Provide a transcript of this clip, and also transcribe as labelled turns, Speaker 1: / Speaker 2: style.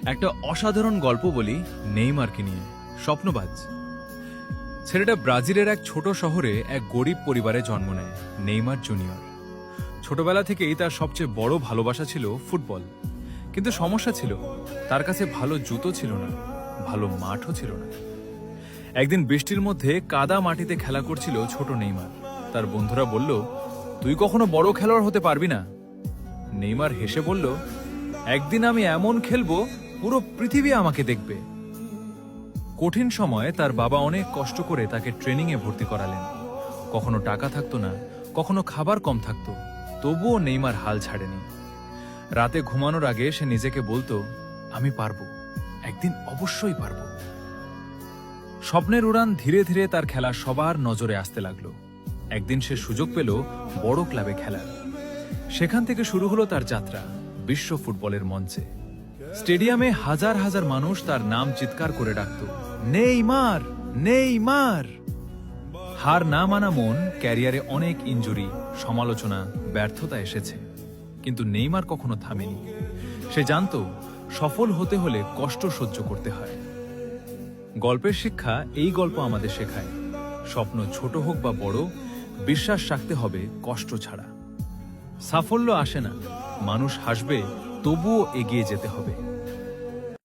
Speaker 1: একটা অসাধারণ গল্প বলি নেইমারকে নিয়ে। স্বপ্নবাজ ছেলেটা ব্রাজিলের এক ছোট শহরে এক গরিব পরিবারে জন্ম নেয়। নেইমার জুনিয়র ছোটবেলা থেকেই তার সবচেয়ে বড় ভালোবাসা ছিল ফুটবল। কিন্তু সমস্যা ছিল, তার কাছে ভালো জুতো ছিল না, ভালো মাঠও ছিল না। একদিন বৃষ্টির মধ্যে কাদা মাটিতে খেলা করছিল ছোট নেইমার। তার বন্ধুরা বলল, তুই কখনো বড় খেলোয়াড় হতে পারবি না। নেইমার হেসে বলল, একদিন আমি এমন খেলবো পুরো পৃথিবী আমাকে দেখবে। কঠিন সময়ে তার বাবা অনেক কষ্ট করে তাকে ট্রেনিংয়ে ভর্তি করালেন। কখনো টাকা থাকতো না, কখনো খাবার কম থাকতো, তবুও নেইমার হাল ছাড়েনি। রাতে ঘুমানোর আগে সে নিজেকে বলতো, আমি পারবো, একদিন অবশ্যই পারবো। স্বপ্নের উড়ান ধীরে ধীরে তার খেলা সবার নজরে আসতে লাগলো। একদিন সে সুযোগ পেল বড় ক্লাবে খেলার। সেখান থেকে শুরু হলো তার যাত্রা বিশ্ব ফুটবলের মঞ্চে। স্টেডিয়ামে হাজার হাজার মানুষ তার নাম চিৎকার করে ডাকত, নেইমার, নেইমার। হার না মানা মন, ক্যারিয়ারে অনেক ইনজুরি, সমালোচনা, ব্যর্থতা এসেছে, কিন্তু নেইমার কখনো থামেনি। সে জানত সফল হতে হলে কষ্ট সহ্য করতে হয়। গল্পের শিক্ষা এই গল্প আমাদের শেখায়, স্বপ্ন ছোট হোক বা বড়, বিশ্বাস রাখতে হবে কষ্ট ছাড়া। সাফল্য আসে না, মানুষ হাসবে, তবুও এগিয়ে যেতে হবে।